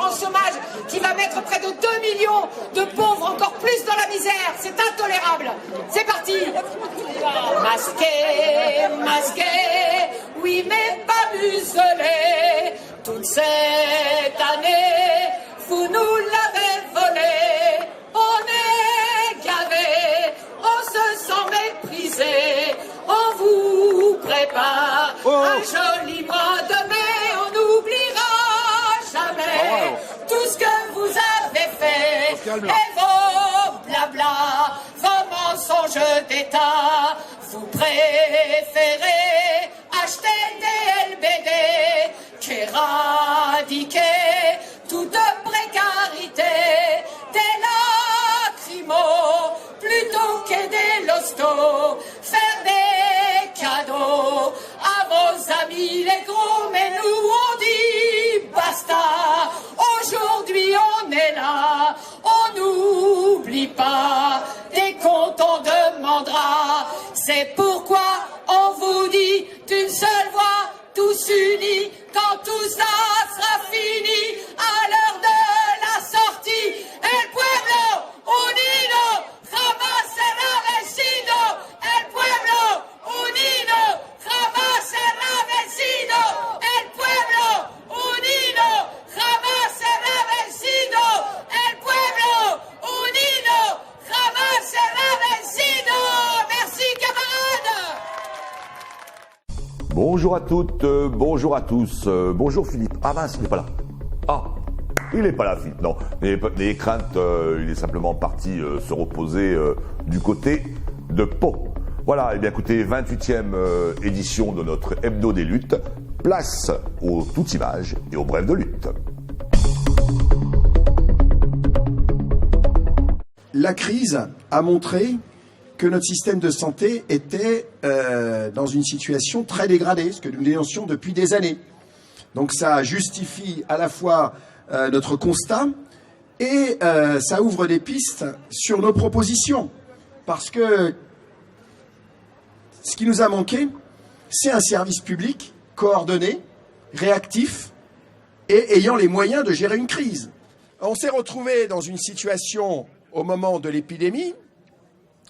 l'assurance chômage qui va mettre près de 2 millions de pauvres encore plus dans la misère. C'est intolérable. C'est parti. Masqué, masqué, oui mais pas muselé. Toute cette année, vous nous l'avez volé. On est gavé, on se sent méprisé. On vous prépare un joli mois de mai. On n'oubliera jamais tout ce que vous avez fait. Et vos blabla, vos mensonges d'État. Vous préférez acheter des LBD qu'éradiquer toute précarité, des lacrymos plutôt qu'aider l'hosto, faire des cadeaux à vos amis les gros, mais nous on dit basta. Aujourd'hui on est là, on n'oublie pas, des comptes on demandera. C'est pourquoi on vous dit d'une seule voix, tous unis, quand tout ça sera fini, à l'heure de la sortie. El pueblo unido jamás será vencido. El pueblo unido jamás será vencido. El pueblo unido jamás será vencido. El pueblo unido jamás será vencido. Merci camarades. Bonjour à toutes, bonjour à tous, bonjour Philippe. Ah mince, il n'est pas là. Ah, il n'est pas là Philippe, non. Les craintes, il est simplement parti se reposer du côté de Pau. Voilà, et bien écoutez, 28e édition de notre hebdo des luttes. Place aux toutes images et aux brèves de lutte. La crise a montré que notre système de santé était dans une situation très dégradée, ce que nous dénoncions depuis des années. Donc ça justifie à la fois notre constat et ça ouvre des pistes sur nos propositions. Parce que ce qui nous a manqué, c'est un service public coordonné, réactif et ayant les moyens de gérer une crise. On s'est retrouvé dans une situation au moment de l'épidémie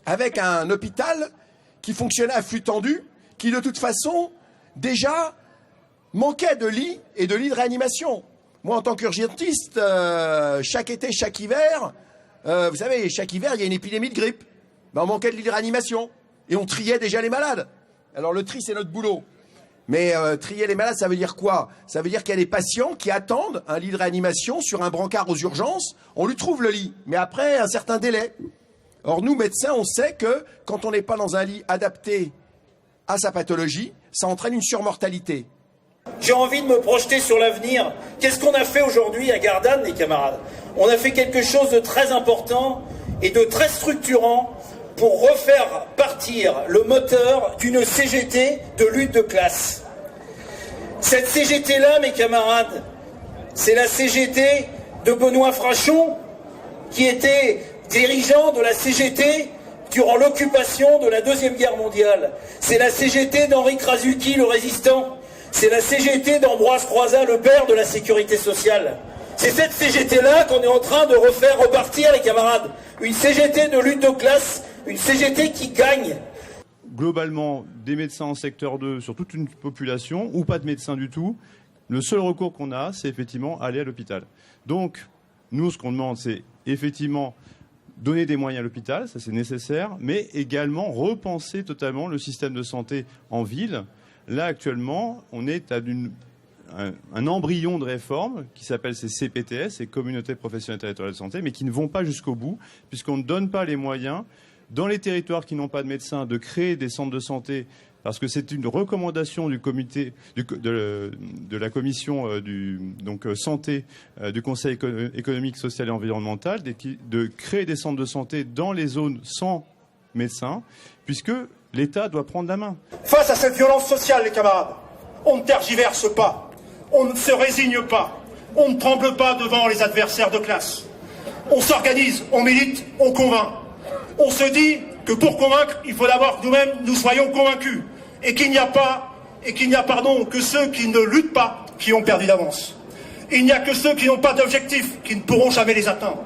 avec un hôpital qui fonctionnait à flux tendu, qui de toute façon, déjà, manquait de lits et de lits de réanimation. Moi, en tant qu'urgentiste, chaque été, chaque hiver, vous savez, chaque hiver, il y a une épidémie de grippe. Ben, on manquait de lits de réanimation. Et on triait déjà les malades. Alors le tri, c'est notre boulot. Mais trier les malades, ça veut dire quoi? Ça veut dire qu'il y a des patients qui attendent un lit de réanimation sur un brancard aux urgences. On lui trouve le lit, mais après un certain délai. Or, nous, médecins, on sait que quand on n'est pas dans un lit adapté à sa pathologie, ça entraîne une surmortalité. J'ai envie de me projeter sur l'avenir. Qu'est-ce qu'on a fait aujourd'hui à Gardanne, les camarades? On a fait quelque chose de très important et de très structurant pour refaire partir le moteur d'une CGT de lutte de classe. Cette CGT-là, mes camarades, c'est la CGT de Benoît Frachon, qui était dirigeant de la CGT durant l'occupation de la Deuxième Guerre mondiale. C'est la CGT d'Henri Krasuki, le résistant. C'est la CGT d'Ambroise Croizat, le père de la sécurité sociale. C'est cette CGT-là qu'on est en train de refaire repartir, les camarades. Une CGT de lutte de classe, une CGT qui gagne. Globalement, des médecins en secteur 2 sur toute une population, ou pas de médecins du tout, le seul recours qu'on a, c'est effectivement aller à l'hôpital. Donc, nous, ce qu'on demande, c'est effectivement donner des moyens à l'hôpital, ça c'est nécessaire, mais également repenser totalement le système de santé en ville. Là, actuellement, on est à un embryon de réforme qui s'appelle ces CPTS, ces communautés professionnelles territoriales de santé, mais qui ne vont pas jusqu'au bout, puisqu'on ne donne pas les moyens, dans les territoires qui n'ont pas de médecins, de créer des centres de santé, parce que c'est une recommandation du comité, de la commission santé du Conseil économique, social et environnemental, de créer des centres de santé dans les zones sans médecins, puisque l'État doit prendre la main. Face à cette violence sociale, les camarades, on ne tergiverse pas, on ne se résigne pas, on ne tremble pas devant les adversaires de classe. On s'organise, on milite, on convainc. On se dit que pour convaincre, il faut d'abord que nous-mêmes nous soyons convaincus et qu'il n'y a que ceux qui ne luttent pas qui ont perdu d'avance. Il n'y a que ceux qui n'ont pas d'objectifs qui ne pourront jamais les atteindre.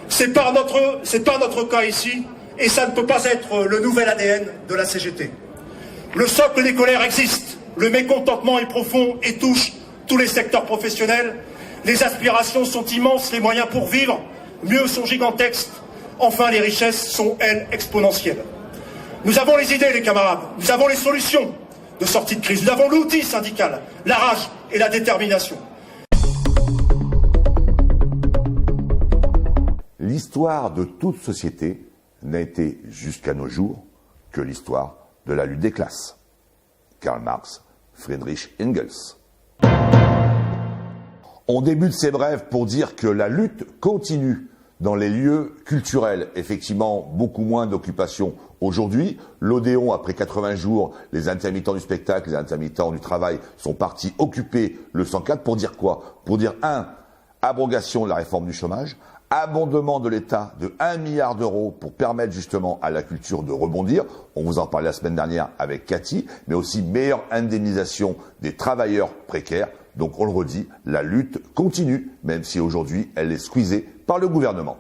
C'est pas notre cas ici, et ça ne peut pas être le nouvel ADN de la CGT. Le socle des colères existe, le mécontentement est profond et touche tous les secteurs professionnels. Les aspirations sont immenses, les moyens pour vivre, mieux sont gigantesques. Enfin, les richesses sont, elles, exponentielles. Nous avons les idées, les camarades, nous avons les solutions de sortie de crise, nous avons l'outil syndical, la rage et la détermination. L'histoire de toute société n'a été jusqu'à nos jours que l'histoire de la lutte des classes. Karl Marx, Friedrich Engels. On débute ces brèves pour dire que la lutte continue dans les lieux culturels. Effectivement, beaucoup moins d'occupation aujourd'hui. L'Odéon, après 80 jours, les intermittents du spectacle, les intermittents du travail sont partis occuper le 104 pour dire quoi? Pour dire 1. Abrogation de la réforme du chômage, abondement de l'État de 1 milliard d'euros pour permettre justement à la culture de rebondir. On vous en parlait la semaine dernière avec Cathy, mais aussi meilleure indemnisation des travailleurs précaires. Donc on le redit, la lutte continue, même si aujourd'hui elle est squeezée par le gouvernement.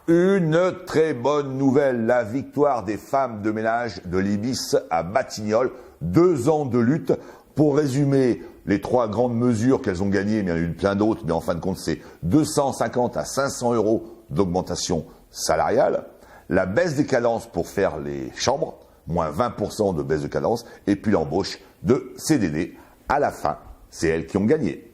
Une très bonne nouvelle, la victoire des femmes de ménage de l'Ibis à Batignolles. 2 ans de lutte. Pour résumer les 3 grandes mesures qu'elles ont gagnées, mais il y en a eu plein d'autres, mais en fin de compte c'est 250 à 500 euros d'augmentation salariale, la baisse des cadences pour faire les chambres, moins 20% de baisse de cadence, et puis l'embauche de CDD. À la fin, c'est elles qui ont gagné.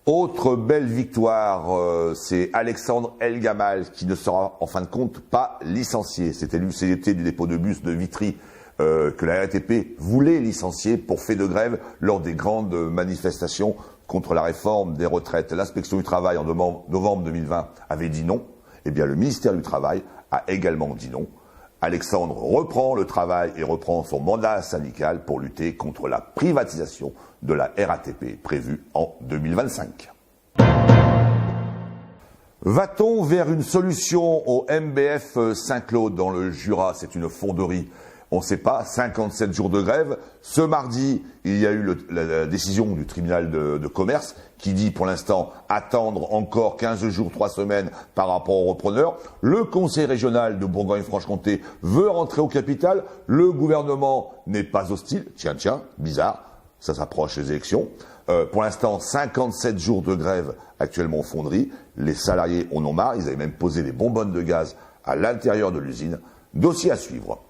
Autre belle victoire, c'est Alexandre El Gamal qui ne sera en fin de compte pas licencié. C'était l'UCT du dépôt de bus de Vitry que la RATP voulait licencier pour fait de grève lors des grandes manifestations contre la réforme des retraites. L'inspection du travail en novembre 2020 avait dit non. Eh bien, le ministère du Travail a également dit non. Alexandre reprend le travail et reprend son mandat syndical pour lutter contre la privatisation de la RATP prévue en 2025. Va-t-on vers une solution au MBF Saint-Claude dans le Jura? C'est une fonderie. On ne sait pas, 57 jours de grève. Ce mardi, il y a eu la décision du tribunal de commerce qui dit pour l'instant attendre encore 15 jours, 3 semaines par rapport aux repreneurs. Le conseil régional de Bourgogne-Franche-Comté veut rentrer au capital. Le gouvernement n'est pas hostile. Tiens, bizarre, ça s'approche des élections. Pour l'instant, 57 jours de grève actuellement en fonderie. Les salariés en ont marre. Ils avaient même posé des bonbonnes de gaz à l'intérieur de l'usine. Dossier à suivre.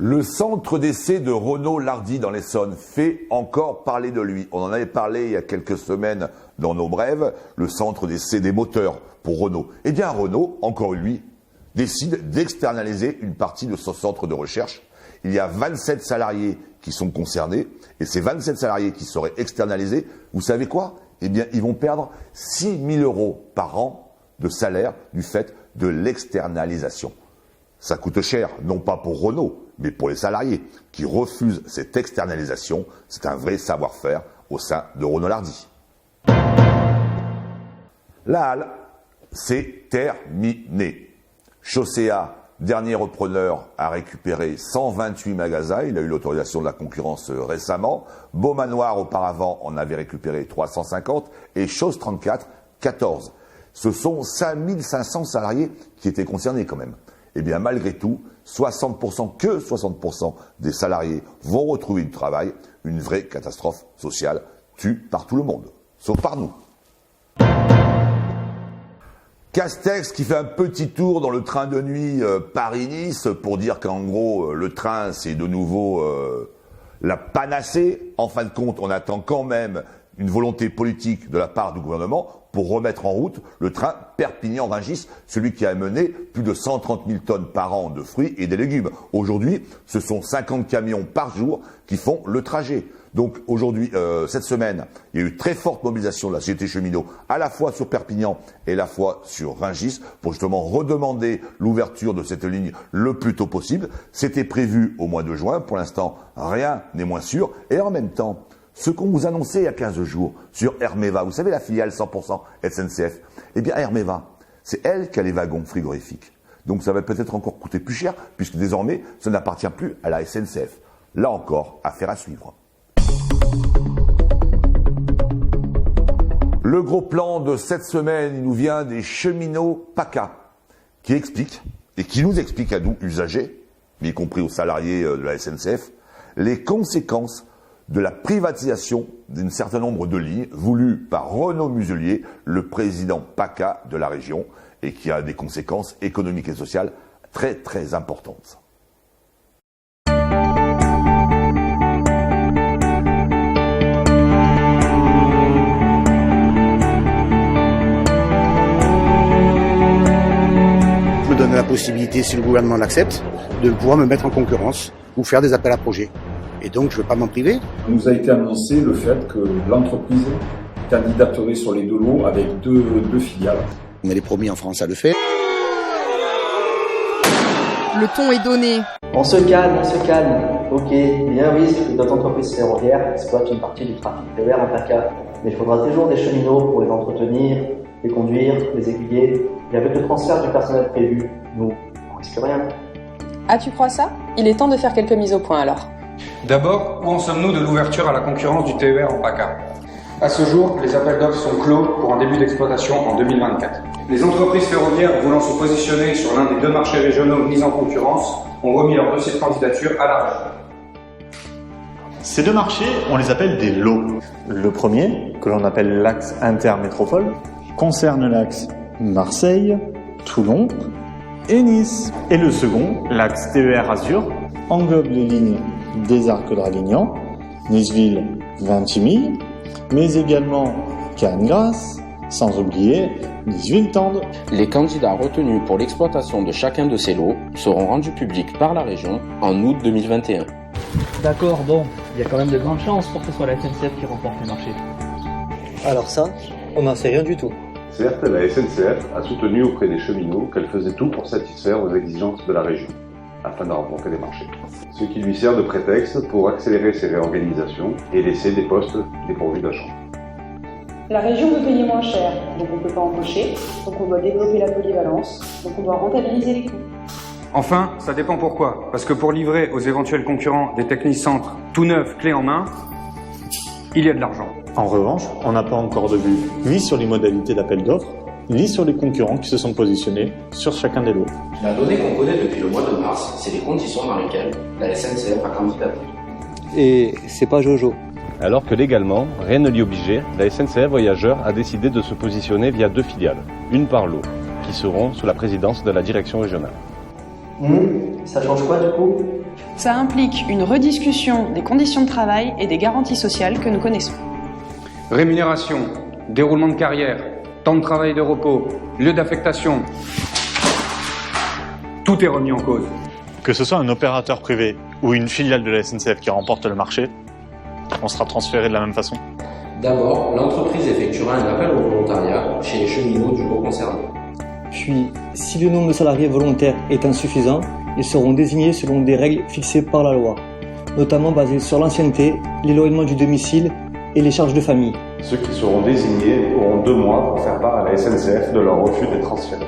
Le centre d'essai de Renault-Lardy dans l'Essonne fait encore parler de lui. On en avait parlé il y a quelques semaines dans nos brèves, le centre d'essai des moteurs pour Renault. Eh bien Renault, encore lui, décide d'externaliser une partie de son centre de recherche. Il y a 27 salariés qui sont concernés, et ces 27 salariés qui seraient externalisés, vous savez quoi? Eh bien ils vont perdre 6 000 euros par an de salaire du fait de l'externalisation. Ça coûte cher, non pas pour Renault, mais pour les salariés qui refusent cette externalisation. C'est un vrai savoir-faire au sein de Renault-Lardy. La halle, c'est terminé. Chaussea, dernier repreneur, a récupéré 128 magasins. Il a eu l'autorisation de la concurrence récemment. Beaumanoir, auparavant, en avait récupéré 350. Et Chose 34, 14. Ce sont 5500 salariés qui étaient concernés quand même. Eh bien, malgré tout, 60% des salariés vont retrouver du travail. Une vraie catastrophe sociale tue par tout le monde, sauf par nous. Castex qui fait un petit tour dans le train de nuit Paris-Nice pour dire qu'en gros, le train, c'est de nouveau la panacée. En fin de compte, on attend quand même une volonté politique de la part du gouvernement pour remettre en route le train Perpignan-Rungis, celui qui a amené plus de 130 000 tonnes par an de fruits et des légumes. Aujourd'hui, ce sont 50 camions par jour qui font le trajet. Donc aujourd'hui, cette semaine, il y a eu très forte mobilisation de la société cheminot, à la fois sur Perpignan et à la fois sur Rungis, pour justement redemander l'ouverture de cette ligne le plus tôt possible. C'était prévu au mois de juin. Pour l'instant, rien n'est moins sûr. Et en même temps, ce qu'on vous annonçait il y a 15 jours sur Hermeva, vous savez la filiale 100% SNCF, eh bien Hermeva, c'est elle qui a les wagons frigorifiques. Donc ça va peut-être encore coûter plus cher, puisque désormais, ça n'appartient plus à la SNCF. Là encore, affaire à suivre. Le gros plan de cette semaine, il nous vient des cheminots PACA, qui expliquent, et qui nous expliquent à nous, usagers, y compris aux salariés de la SNCF, les conséquences de la privatisation d'un certain nombre de lignes voulues par Renaud Muselier, le président PACA de la région, et qui a des conséquences économiques et sociales très très importantes. Me donne la possibilité, si le gouvernement l'accepte, de pouvoir me mettre en concurrence ou faire des appels à projets. Et donc, je ne veux pas m'en priver. Il nous a été annoncé le fait que l'entreprise candidaterait sur les deux lots avec deux filiales. On est les premiers en France à le faire. Le ton est donné. On se calme. Ok, il y a un risque que d'autres entreprises ferroviaires exploitent une partie du trafic TER en PACA. Mais il faudra toujours des cheminots pour les entretenir, les conduire, les aiguiller. Et avec le transfert du personnel prévu, nous, on risque rien. Ah, tu crois ça? Il est temps de faire quelques mises au point alors. D'abord, où en sommes-nous de l'ouverture à la concurrence du TER en PACA? À ce jour, les appels d'offres sont clos pour un début d'exploitation en 2024. Les entreprises ferroviaires voulant se positionner sur l'un des deux marchés régionaux mis en concurrence ont remis leur dossier de candidature à la région. Ces deux marchés, on les appelle des lots. Le premier, que l'on appelle l'axe intermétropole, concerne l'axe Marseille, Toulon et Nice. Et le second, l'axe TER Azur, englobe les lignes des Arcs-Draguignan, Niceville, Vintimille, mais également Cannes-Grasse, sans oublier Nice-Ville-Tende. Les candidats retenus pour l'exploitation de chacun de ces lots seront rendus publics par la région en août 2021. D'accord, bon, il y a quand même de grandes chances pour que ce soit la SNCF qui remporte le marché. Alors ça, on n'en sait rien du tout. Certes, la SNCF a soutenu auprès des cheminots qu'elle faisait tout pour satisfaire aux exigences de la région, afin de remporter les marchés. Ce qui lui sert de prétexte pour accélérer ses réorganisations et laisser des postes dépourvus d'agents. La région veut payer moins cher, donc on ne peut pas embaucher, donc on doit développer la polyvalence, donc on doit rentabiliser les coûts. Enfin, ça dépend pourquoi. Parce que pour livrer aux éventuels concurrents des technicentres tout neufs, clés en main, il y a de l'argent. En revanche, on n'a pas encore de vue ni sur les modalités d'appel d'offres, ni sur les concurrents qui se sont positionnés sur chacun des lots. La donnée qu'on connaît depuis le mois de mars, c'est les conditions dans lesquelles la SNCF a candidaté. Et c'est pas Jojo. Alors que légalement, rien ne l'y obligeait, la SNCF Voyageurs a décidé de se positionner via deux filiales, une par lot, qui seront sous la présidence de la direction régionale. Ça change quoi du coup? Ça implique une rediscussion des conditions de travail et des garanties sociales que nous connaissons. Rémunération, déroulement de carrière, temps de travail et de repos, lieu d'affectation. Tout est remis en cause. Que ce soit un opérateur privé ou une filiale de la SNCF qui remporte le marché, on sera transféré de la même façon. D'abord, l'entreprise effectuera un appel au volontariat chez les cheminots du lot concerné. Puis, si le nombre de salariés volontaires est insuffisant, ils seront désignés selon des règles fixées par la loi, notamment basées sur l'ancienneté, l'éloignement du domicile et les charges de famille. Ceux qui seront désignés auront 2 mois pour faire part à la SNCF de leur refus d'être transférés.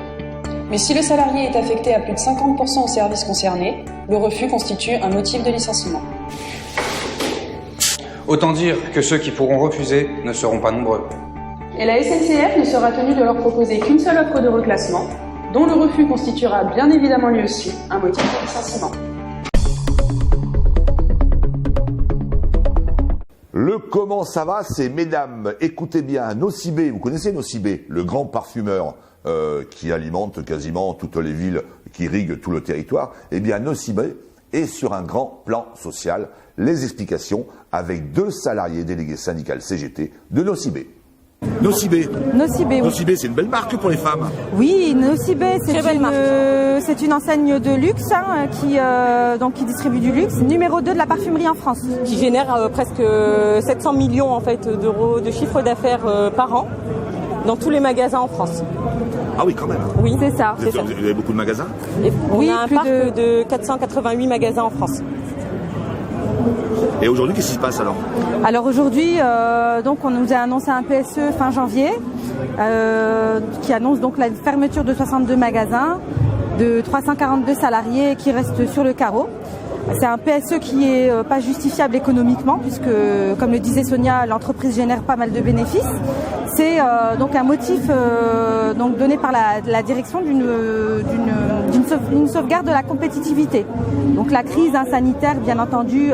Mais si le salarié est affecté à plus de 50% au service concerné, le refus constitue un motif de licenciement. Autant dire que ceux qui pourront refuser ne seront pas nombreux. Et la SNCF ne sera tenue de leur proposer qu'une seule offre de reclassement, dont le refus constituera bien évidemment lui aussi un motif de licenciement. Le comment ça va, c'est mesdames, écoutez bien, Nocibé, vous connaissez Nocibé, le grand parfumeur qui alimente quasiment toutes les villes, qui irriguent tout le territoire. Eh bien Nocibé est sur un grand plan social. Les explications avec 2 salariés délégués syndicales CGT de Nocibé. Nocibé. Nocibé, oui. Nocibé, c'est une belle marque pour les femmes. Oui, Nocibé, c'est une enseigne de luxe qui distribue du luxe, numéro 2 de la parfumerie en France. Qui génère presque 700 millions en fait, d'euros de chiffre d'affaires par an dans tous les magasins en France. Ah oui, quand même. Oui, c'est ça. Vous avez beaucoup de magasins? On a un parc de 488 magasins en France. Et aujourd'hui, qu'est-ce qui se passe alors? Alors aujourd'hui, on nous a annoncé un PSE fin janvier qui annonce donc la fermeture de 62 magasins, de 342 salariés qui restent sur le carreau. C'est un PSE qui est pas justifiable économiquement puisque, comme le disait Sonia, l'entreprise génère pas mal de bénéfices. C'est donc un motif donc donné par la direction d'une sauvegarde de la compétitivité. Donc la crise sanitaire, bien entendu,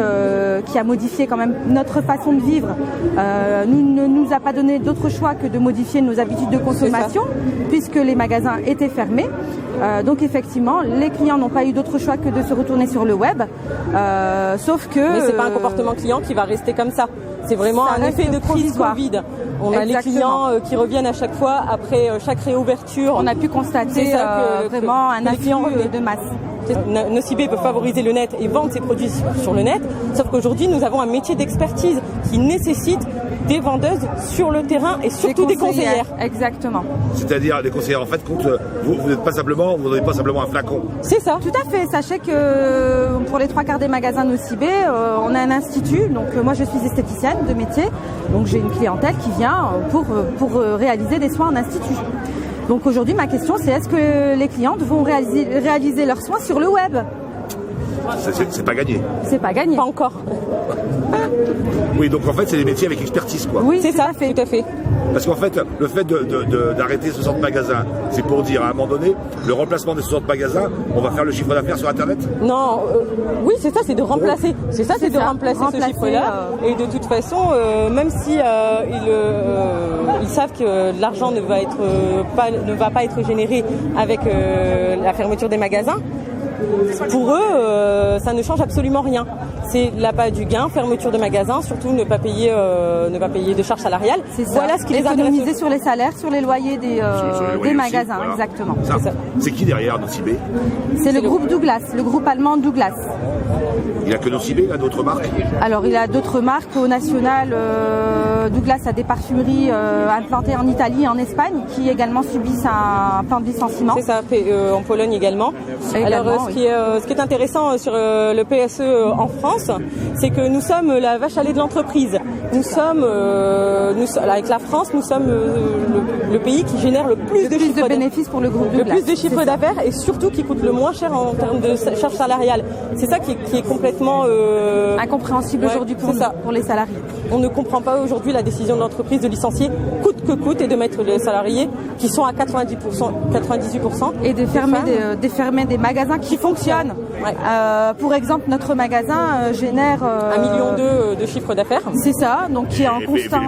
qui a modifié quand même notre façon de vivre, ne nous a pas donné d'autre choix que de modifier nos habitudes de consommation puisque les magasins étaient fermés. Donc effectivement, les clients n'ont pas eu d'autre choix que de se retourner sur le web, sauf que... Mais c'est pas un comportement client qui va rester comme ça. C'est vraiment un effet de crise Covid. On a les clients qui reviennent à chaque fois après chaque réouverture. On a pu constater vraiment un afflux de masse. Nocibé peut favoriser le net et vendre ses produits sur le net, sauf qu'aujourd'hui nous avons un métier d'expertise qui nécessite des vendeuses sur le terrain et surtout des conseillères. Exactement. C'est-à-dire les conseillères, en fait, vous n'êtes pas simplement, vous n'avez pas simplement un flacon. C'est ça. Tout à fait. Sachez que pour les 3/4 des magasins Nocibé, on a un institut. Donc moi je suis esthéticienne de métier, donc j'ai une clientèle qui vient pour réaliser des soins en institut. Donc aujourd'hui ma question c'est est-ce que les clientes vont réaliser leurs soins sur le web ? C'est pas gagné. C'est pas gagné. Pas encore. Oui, donc en fait, c'est des métiers avec expertise, quoi. Oui, c'est ça, tout à fait. Parce qu'en fait, le fait d'arrêter 60 magasins, c'est pour dire, à un moment donné, le remplacement des 60 magasins, on va faire le chiffre d'affaires sur Internet ? Non, oui, c'est ça, c'est de remplacer. C'est ça, c'est de remplacer ce chiffre-là. Et de toute façon, même si ils savent que l'argent ne va pas être généré avec la fermeture des magasins, pour eux, ça ne change absolument rien. C'est l'appât du gain, fermeture de magasins, surtout ne pas payer de charges salariales. C'est ça. Voilà ce qui les intéresse. Économiser sur les salaires, sur les loyers des magasins, voilà. exactement. C'est qui derrière Nocibé ? C'est le groupe Douglas, le groupe allemand Douglas. Il n'y a que Nocibé, il a d'autres marques ? Alors il a d'autres marques au national. Douglas a des parfumeries implantées en Italie et en Espagne qui également subissent un plan de licenciement. C'est ça, en Pologne également. Alors ce qui est intéressant sur le PSE en France, c'est que nous sommes la vache à lait de l'entreprise. Nous sommes, avec la France, nous sommes le pays qui génère le plus de bénéfices pour le groupe Douglas. Le plus de chiffre d'affaires et surtout qui coûte le moins cher en termes de charges salariales. C'est ça qui est complètement incompréhensible aujourd'hui pour les salariés. On ne comprend pas aujourd'hui la décision de l'entreprise de licencier coûte que coûte et de mettre les salariés qui sont à 98% et de fermer des magasins qui fonctionnent. Ouais. Pour exemple, notre magasin génère 1,2 million de chiffre d'affaires. C'est ça, donc qui est en constant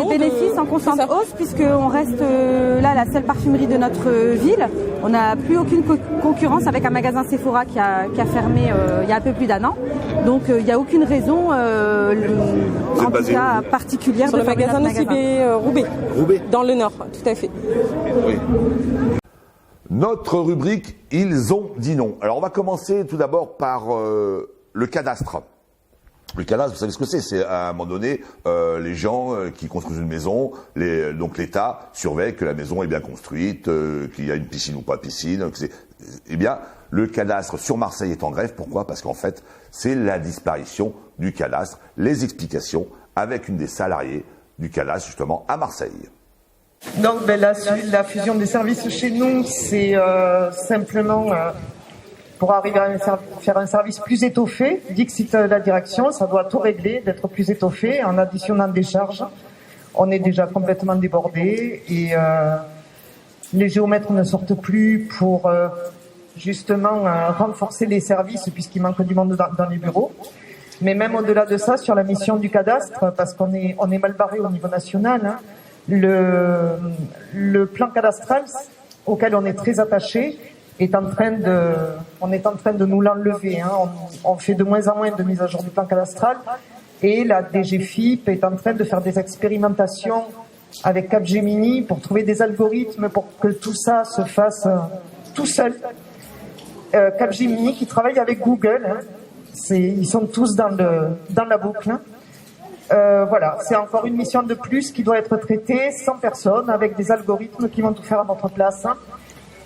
bénéfices en constante hausse puisqu'on reste là la seule parfumerie de notre ville. On n'a plus aucune concurrence avec un magasin Sephora qui a fermé il y a un peu plus d'1 an. Donc il n'y a aucune raison en tout cas particulière sur de le magasin Nocibé Roubaix. Dans le Nord, tout à fait. Oui. Notre rubrique « Ils ont dit non ». Alors on va commencer tout d'abord par le cadastre. Le cadastre, vous savez ce que c'est ? C'est à un moment donné, les gens qui construisent une maison, donc l'État surveille que la maison est bien construite, qu'il y a une piscine ou pas piscine. Eh bien, le cadastre sur Marseille est en grève. Pourquoi ? Parce qu'en fait, c'est la disparition du cadastre. Les explications avec une des salariées du cadastre justement à Marseille. Donc la fusion des services chez nous, c'est simplement pour arriver à faire un service plus étoffé. Dixit la direction, ça doit tout régler, d'être plus étoffé en additionnant des charges. On est déjà complètement débordé et les géomètres ne sortent plus pour justement renforcer les services puisqu'il manque du monde dans les bureaux. Mais même au-delà de ça, sur la mission du cadastre, parce qu'on est mal barré au niveau national, hein, le plan cadastral auquel on est très attaché on est en train de nous l'enlever. Hein. On fait de moins en moins de mise à jour du plan cadastral et la DGFiP est en train de faire des expérimentations avec Capgemini pour trouver des algorithmes pour que tout ça se fasse tout seul. Capgemini qui travaille avec Google, hein. Ils sont tous dans la boucle. Voilà, c'est encore une mission de plus qui doit être traitée sans personne, avec des algorithmes qui vont tout faire à notre place.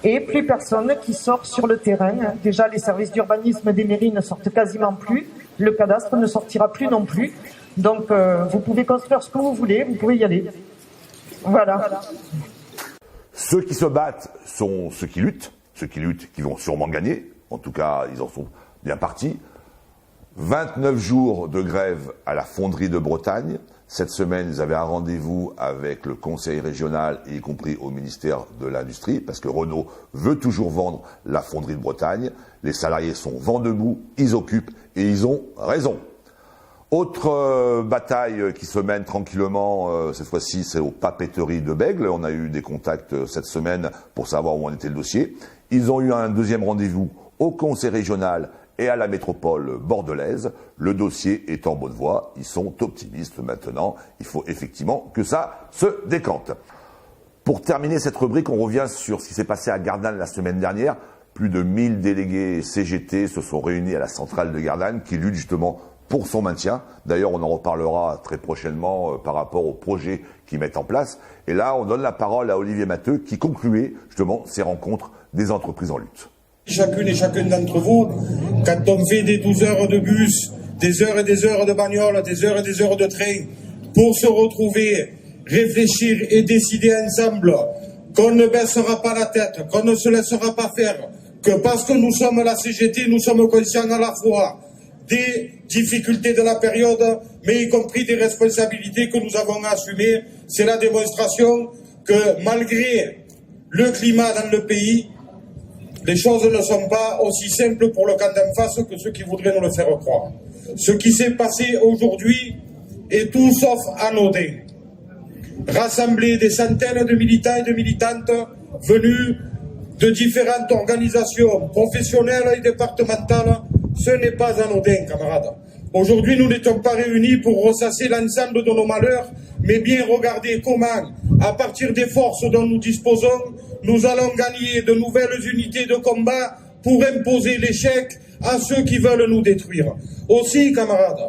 Et plus personne qui sort sur le terrain. Déjà, les services d'urbanisme des mairies ne sortent quasiment plus. Le cadastre ne sortira plus non plus. Donc, vous pouvez construire ce que vous voulez, vous pouvez y aller. Voilà. Ceux qui se battent sont ceux qui luttent qui vont sûrement gagner. En tout cas, ils en sont bien parti. 29 jours de grève à la fonderie de Bretagne. Cette semaine, ils avaient un rendez-vous avec le conseil régional, y compris au ministère de l'Industrie, parce que Renault veut toujours vendre la fonderie de Bretagne. Les salariés sont vent debout, ils occupent et ils ont raison. Autre bataille qui se mène tranquillement, cette fois-ci c'est aux papeteries de Bègles. On a eu des contacts cette semaine pour savoir où en était le dossier. Ils ont eu un deuxième rendez-vous au conseil régional et à la métropole bordelaise. Le dossier est en bonne voie, ils sont optimistes maintenant. Il faut effectivement que ça se décante. Pour terminer cette rubrique, on revient sur ce qui s'est passé à Gardanne la semaine dernière. Plus de 1000 délégués CGT se sont réunis à la centrale de Gardanne qui lutte justement pour son maintien. D'ailleurs, on en reparlera très prochainement par rapport aux projets qu'ils mettent en place. Et là, on donne la parole à Olivier Matteux qui concluait justement ces rencontres des entreprises en lutte. Chacune et chacun d'entre vous, quand on fait des 12 heures de bus, des heures et des heures de bagnole, des heures et des heures de train, pour se retrouver, réfléchir et décider ensemble qu'on ne baissera pas la tête, qu'on ne se laissera pas faire, que parce que nous sommes la CGT, nous sommes conscients à la fois des difficultés de la période, mais y compris des responsabilités que nous avons à assumer. C'est la démonstration que malgré le climat dans le pays, les choses ne sont pas aussi simples pour le camp d'en face que ceux qui voudraient nous le faire croire. Ce qui s'est passé aujourd'hui est tout sauf anodin. Rassembler des centaines de militants et de militantes venus de différentes organisations professionnelles et départementales, ce n'est pas anodin, camarades. Aujourd'hui, nous n'étions pas réunis pour ressasser l'ensemble de nos malheurs, mais bien regarder comment, à partir des forces dont nous disposons, nous allons gagner de nouvelles unités de combat pour imposer l'échec à ceux qui veulent nous détruire. Aussi, camarades,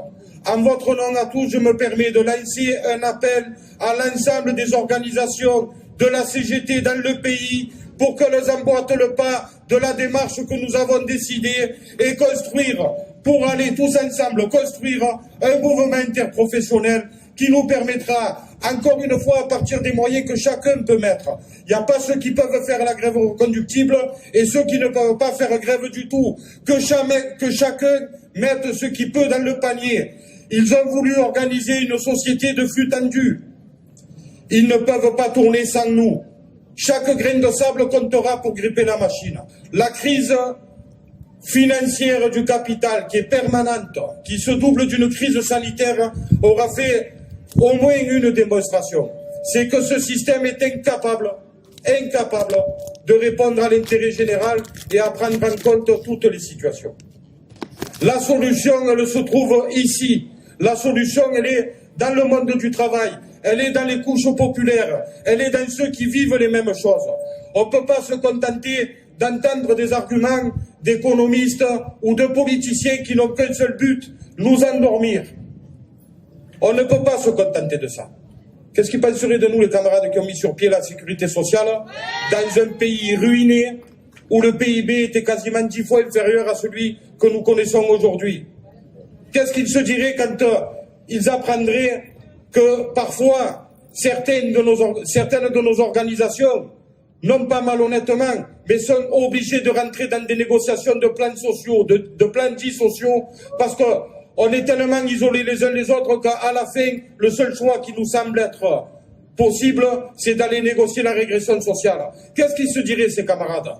en votre nom à tous, je me permets de lancer un appel à l'ensemble des organisations de la CGT dans le pays pour qu'elles emboîtent le pas de la démarche que nous avons décidée et construire, pour aller tous ensemble construire un mouvement interprofessionnel qui nous permettra, encore une fois, à partir des moyens que chacun peut mettre. Il n'y a pas ceux qui peuvent faire la grève reconductible et ceux qui ne peuvent pas faire grève du tout. Que chacun mette ce qu'il peut dans le panier. Ils ont voulu organiser une société de flux tendu. Ils ne peuvent pas tourner sans nous. Chaque grain de sable comptera pour gripper la machine. La crise financière du capital, qui est permanente, qui se double d'une crise sanitaire, aura fait au moins une démonstration. C'est que ce système est incapable de répondre à l'intérêt général et à prendre en compte toutes les situations. La solution, elle se trouve ici. La solution, elle est dans le monde du travail. Elle est dans les couches populaires. Elle est dans ceux qui vivent les mêmes choses. On ne peut pas se contenter d'entendre des arguments d'économistes ou de politiciens qui n'ont qu'un seul but, nous endormir. On ne peut pas se contenter de ça. Qu'est-ce qu'ils penseraient de nous, les camarades qui ont mis sur pied la sécurité sociale, dans un pays ruiné, où le PIB était quasiment 10 fois inférieur à celui que nous connaissons aujourd'hui? Qu'est-ce qu'ils se diraient quand ils apprendraient que parfois certaines de nos organisations, non pas malhonnêtement, mais sont obligées de rentrer dans des négociations de plans sociaux, de plans dits sociaux, parce qu'on est tellement isolés les uns les autres qu'à la fin, le seul choix qui nous semble être possible, c'est d'aller négocier la régression sociale. Qu'est-ce qu'ils se diraient, ces camarades?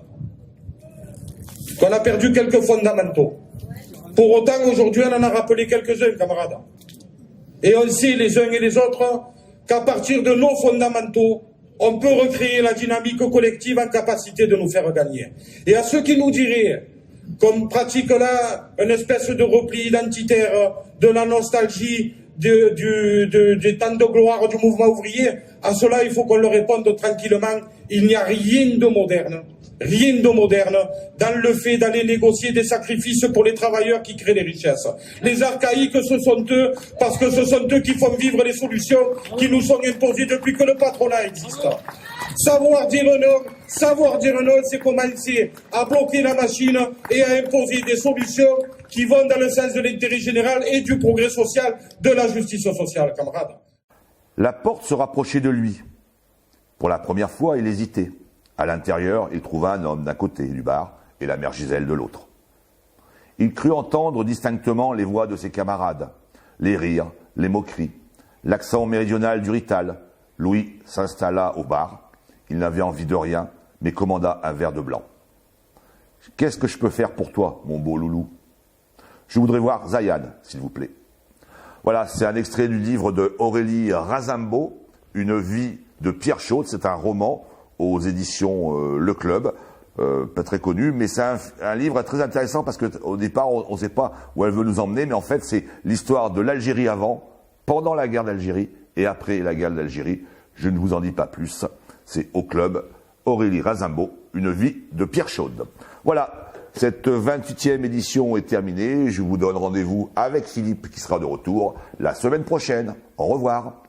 Qu'on a perdu quelques fondamentaux. Pour autant, aujourd'hui, on en a rappelé quelques-uns, camarades. Et on sait les uns et les autres qu'à partir de nos fondamentaux, on peut recréer la dynamique collective en capacité de nous faire gagner. Et à ceux qui nous diraient qu'on pratique là une espèce de repli identitaire, de la nostalgie, des temps de gloire du mouvement ouvrier, à cela il faut qu'on leur réponde tranquillement. Il n'y a rien de moderne dans le fait d'aller négocier des sacrifices pour les travailleurs qui créent les richesses. Les archaïques, ce sont eux, parce que ce sont eux qui font vivre les solutions qui nous sont imposées depuis que le patronat existe. Savoir dire non, c'est commencer à bloquer la machine et à imposer des solutions qui vont dans le sens de l'intérêt général et du progrès social, de la justice sociale, camarades. La porte se rapprochait de lui. Pour la première fois, il hésitait. À l'intérieur, il trouva un homme d'un côté du bar et la mère Gisèle de l'autre. Il crut entendre distinctement les voix de ses camarades, les rires, les moqueries, l'accent méridional du Rital. Louis s'installa au bar. Il n'avait envie de rien, mais commanda un verre de blanc. « Qu'est-ce que je peux faire pour toi, mon beau loulou ?»« Je voudrais voir Zayan, s'il vous plaît. » Voilà, c'est un extrait du livre de Aurélie Razambo, Une vie de Pierre Chaude. C'est un roman aux éditions Le Club, pas très connu, mais c'est un livre très intéressant parce qu'au départ, on ne sait pas où elle veut nous emmener, mais en fait, c'est l'histoire de l'Algérie avant, pendant la guerre d'Algérie et après la guerre d'Algérie. Je ne vous en dis pas plus. C'est au Club, Aurélie Razambo, Une vie de Pierre Chaude. Voilà, cette 28e édition est terminée. Je vous donne rendez-vous avec Philippe qui sera de retour la semaine prochaine. Au revoir.